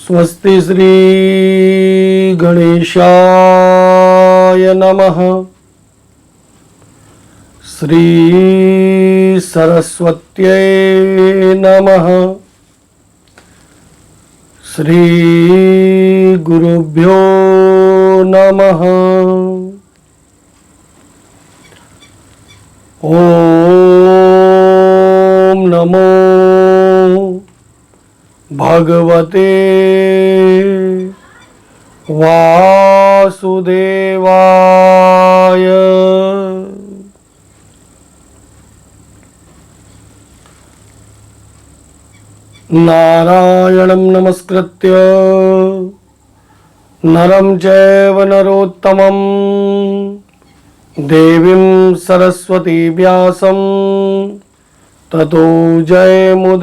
स्वस्ति श्री गणेशाय नमः। श्री सरस्वत्यै नमः। श्री गुरुभ्यो नमः। ओम नमो भगवते वासुदेवाय। नारायणं नमस्कृत्य नरं चैव नरोत्तमं देवीं सरस्वती व्यासं ततो जयमुदीरयेत्।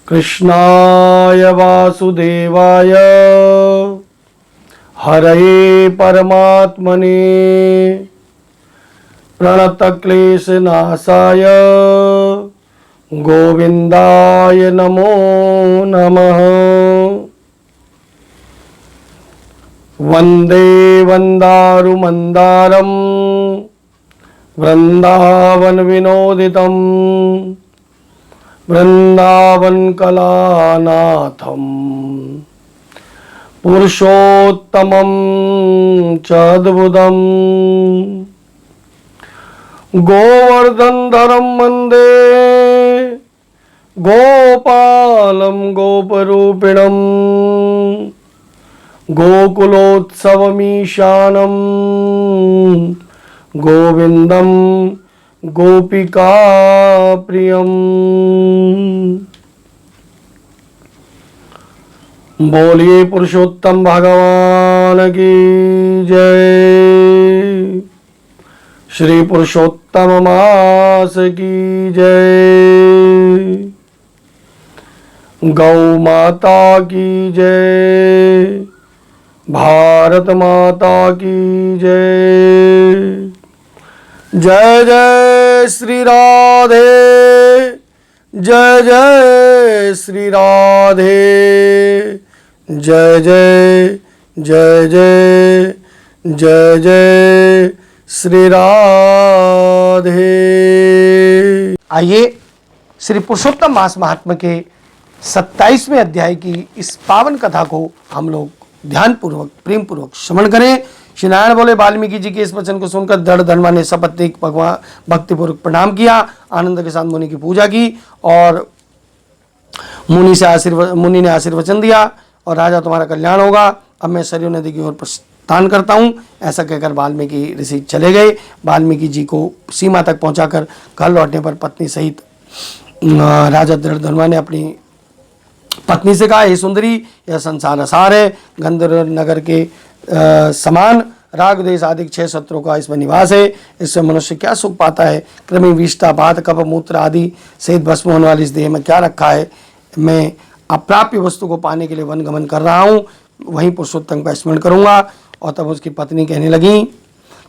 कृष्णाय वासुदेवाय हरये परमात्मने प्रणतक्लेशनाशाय गोविन्दाय नमो नमः। वन्दे वन्दारुमन्दारं वृन्दावनविनोदितं वृन्दावनकलानाथं पुरुषोत्तमं च अद्भुतं गोवर्धनधरं वन्दे गोपालं गोपरूपिणं गोकुलोत्सवमीशानं गोविन्दं गोपिकाप्रियम्। बोलिए पुरुषोत्तम भगवान की जय। श्री पुरुषोत्तम मास की जय। गौ माता की जय। भारत माता की जय। जय जय श्री राधे। जय जय श्री राधे। जय जय जय जय जय जय श्री राधे। आइए श्री पुरुषोत्तम मास महात्म्य के 27वें अध्याय की इस पावन कथा को हम लोग ध्यान पूर्वक प्रेम पूर्वक श्रवण करें। श्री नारायण बोले वाल्मीकि जी के इस वचन को सुनकर दृढ़ धर्मा ने सपत्नीक भगवान भक्तिपूर्वक प्रणाम किया, आनंद के साथ मुनि की पूजा की और मुनि ने आशीर्वचन दिया और राजा तुम्हारा कल्याण होगा। अब मैं सरयू नदी की ओर प्रस्थान करता हूँ। ऐसा कहकर वाल्मीकि ऋषि चले गए। वाल्मीकि जी को सीमा तक पहुंचाकर घर लौटने पर पत्नी सहित राजा दृढ़ धर्मा ने अपनी पत्नी से कहा, हे सुंदरी, यह संसार असार है। गंधर्व नगर के समान राग देश आदि 6 शत्रुओं का इसमें निवास है। इससे मनुष्य क्या सुख पाता है? क्रमी विष्ठा बात कप मूत्र आदि सहित भस्म होने वाली इस देह में क्या रखा है? मैं अप्राप्य वस्तु को पाने के लिए वन गमन कर रहा हूँ, वहीं पुरुषोत्तम का स्मरण करूँगा। और तब उसकी पत्नी कहने लगी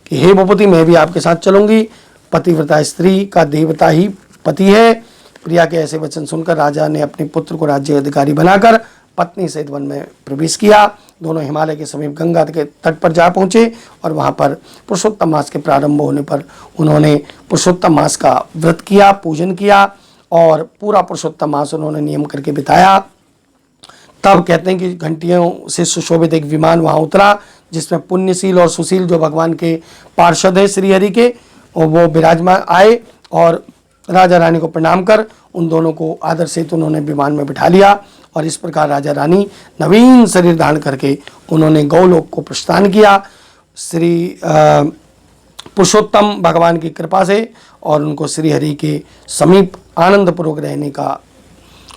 कि हे भूपति, मैं भी आपके साथ चलूँगी। पतिव्रता स्त्री का देवता ही पति है। प्रिया के ऐसे वचन सुनकर राजा ने अपने पुत्र को राज्य अधिकारी बनाकर पत्नी सहित वन में प्रवेश किया। दोनों हिमालय के समीप गंगा के तट पर जा पहुँचे और वहाँ पर पुरुषोत्तम मास के प्रारंभ होने पर उन्होंने पुरुषोत्तम मास का व्रत किया, पूजन किया और पूरा पुरुषोत्तम मास उन्होंने नियम करके बिताया। तब कहते हैं कि घंटियों से सुशोभित एक विमान वहाँ उतरा, जिसमें पुण्यशील और सुशील जो भगवान के पार्षद है श्रीहरि के, और वो विराजमान आए और राजा रानी को प्रणाम कर उन दोनों को आदर से तो उन्होंने विमान में बिठा लिया। और इस प्रकार राजा रानी नवीन शरीर धारण करके उन्होंने गौलोक को प्रस्थान किया श्री पुरुषोत्तम भगवान की कृपा से, और उनको श्रीहरि के समीप आनंदपूर्वक रहने का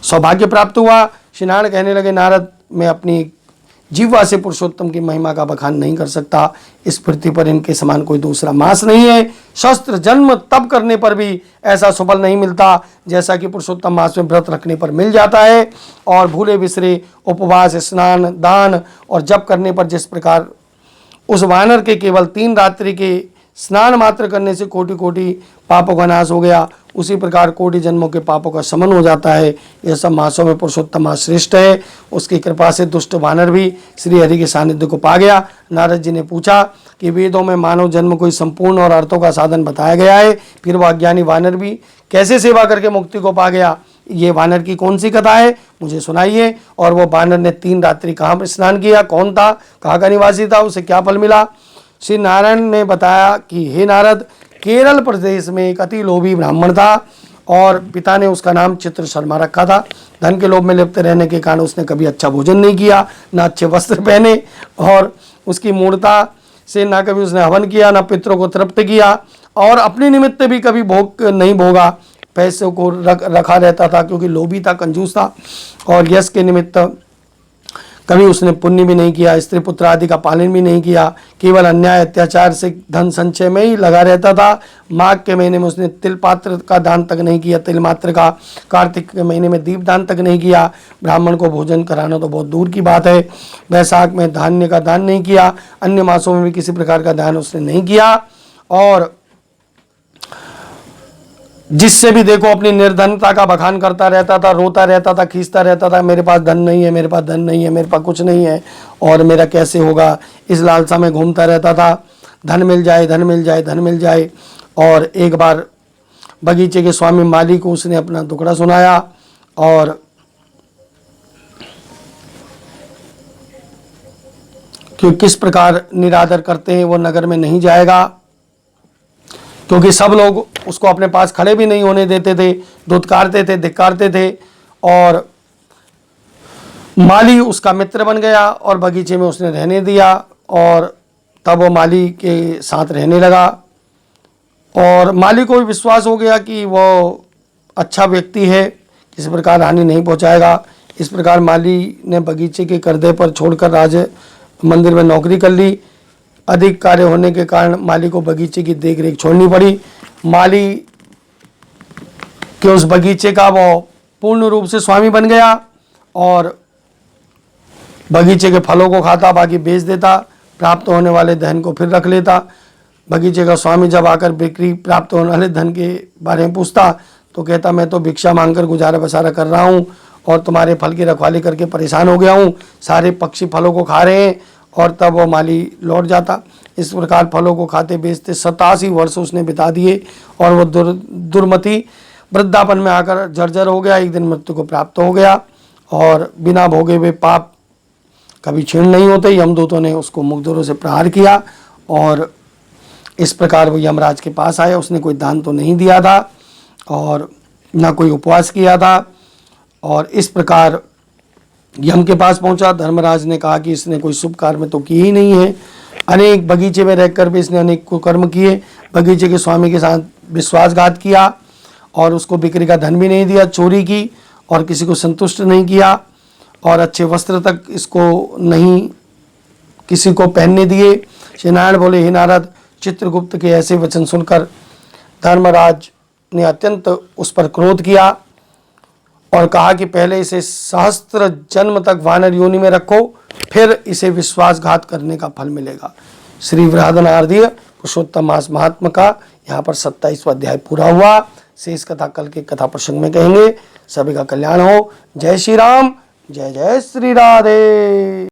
सौभाग्य प्राप्त हुआ। श्री नारायण कहने लगे, नारद, मैं अपनी जीवा से पुरुषोत्तम की महिमा का बखान नहीं कर सकता। इस पृथ्वी पर इनके समान कोई दूसरा मास नहीं है। शस्त्र जन्म तप करने पर भी ऐसा सुफल नहीं मिलता जैसा कि पुरुषोत्तम मास में व्रत रखने पर मिल जाता है। और भूले बिसरे उपवास, स्नान, दान और जप करने पर जिस प्रकार उस वानर के केवल 3 रात्रि के स्नान मात्र करने से कोटि कोटि पापों का नाश हो गया, उसी प्रकार कोटि जन्मों के पापों का शमन हो जाता है। यह सब मासों में पुरुषोत्तम श्रेष्ठ है। उसकी कृपा से दुष्ट वानर भी श्री हरि के सानिध्य को पा गया। नारद जी ने पूछा कि वेदों में मानव जन्म कोई संपूर्ण और अर्थों का साधन बताया गया है, फिर वह अज्ञानी वानर भी कैसे सेवा करके मुक्ति को पा गया? ये वानर की कौन सी कथा है, मुझे सुनाइए। और वो वानर ने 3 रात्रि कहाँ पर स्नान किया, कौन था, कहाँ का निवासी था, उसे क्या फल मिला? श्री नारायण ने बताया कि हे नारद, केरल प्रदेश में एक अति लोभी ब्राह्मण था और पिता ने उसका नाम चित्र शर्मा रखा था। धन के लोभ में लिप्त रहने के कारण उसने कभी अच्छा भोजन नहीं किया, ना अच्छे वस्त्र पहने, और उसकी मूर्ता से ना कभी उसने हवन किया, ना पितरों को तृप्त किया, और अपने निमित्त भी कभी भोग नहीं भोगा। पैसों को रखा रहता था क्योंकि लोभी था, कंजूस था, और यश के निमित्त कभी उसने पुण्य भी नहीं किया, स्त्री पुत्र आदि का पालन भी नहीं किया, केवल अन्याय अत्याचार से धन संचय में ही लगा रहता था। माघ के महीने में उसने तिल पात्र का दान तक नहीं किया, तिल मात्र का। कार्तिक के महीने में दीप दान तक नहीं किया। ब्राह्मण को भोजन कराना तो बहुत दूर की बात है। वैशाख में धान्य का दान नहीं किया। अन्य मासों में भी किसी प्रकार का दान उसने नहीं किया, और जिससे भी देखो अपनी निर्धनता का बखान करता रहता था, रोता रहता था, खींचता रहता था, मेरे पास धन नहीं है, मेरे पास धन नहीं है, मेरे पास कुछ नहीं है और मेरा कैसे होगा, इस लालसा में घूमता रहता था। धन मिल जाए, धन मिल जाए, धन मिल जाए। और एक बार बगीचे के स्वामी माली को उसने अपना दुखड़ा सुनाया, और कि किस प्रकार निरादर करते हैं, वो नगर में नहीं जाएगा, क्योंकि सब लोग उसको अपने पास खड़े भी नहीं होने देते थे, धुतकारते थे, धिक्कारते थे। और माली उसका मित्र बन गया और बगीचे में उसने रहने दिया, और तब वो माली के साथ रहने लगा। और माली को भी विश्वास हो गया कि वो अच्छा व्यक्ति है, किसी प्रकार हानि नहीं पहुंचाएगा। इस प्रकार माली ने बगीचे के करदे पर छोड़कर राज मंदिर में नौकरी कर ली। अधिक कार्य होने के कारण माली को बगीचे की देखरेख छोड़नी पड़ी। माली के उस बगीचे का वो पूर्ण रूप से स्वामी बन गया और बगीचे के फलों को खाता, बाकी बेच देता, प्राप्त होने वाले धन को फिर रख लेता। बगीचे का स्वामी जब आकर बिक्री प्राप्त होने वाले धन के बारे में पूछता तो कहता, मैं तो भिक्षा मांगकर गुजारा बसारा कर रहा हूँ और तुम्हारे फल की रखवाली करके परेशान हो गया हूँ, सारे पक्षी फलों को खा रहे हैं। और तब वो माली लौट जाता। इस प्रकार फलों को खाते बेचते 87 वर्ष उसने बिता दिए, और वो दुर्मति वृद्धापन में आकर जर्जर हो गया। एक दिन मृत्यु को प्राप्त हो गया, और बिना भोगे हुए पाप कभी क्षीण नहीं होते। यमदूतों ने उसको मुखदूरों से प्रहार किया, और इस प्रकार वो यमराज के पास आया। उसने कोई दान तो नहीं दिया था और ना कोई उपवास किया था, और इस प्रकार यम के पास पहुंचा। धर्मराज ने कहा कि इसने कोई शुभ कार्य तो किए ही नहीं है, अनेक बगीचे में रहकर भी इसने अनेक कुकर्म किए, बगीचे के स्वामी के साथ विश्वासघात किया और उसको बिक्री का धन भी नहीं दिया, चोरी की और किसी को संतुष्ट नहीं किया, और अच्छे वस्त्र तक इसको नहीं किसी को पहनने दिए। श्री नारायण बोले, हे नारद, चित्रगुप्त के ऐसे वचन सुनकर धर्मराज ने अत्यंत उस पर क्रोध किया और कहा कि पहले इसे सहस्त्र जन्म तक वानर योनि में रखो, फिर इसे विश्वासघात करने का फल मिलेगा। श्री बृहदारण्यक पुरुषोत्तम मास महात्मा का यहाँ पर 27वां अध्याय पूरा हुआ। शेष कथा कल के कथा प्रसंग में कहेंगे। सभी का कल्याण हो। जय श्री राम, जय जय श्री राधे।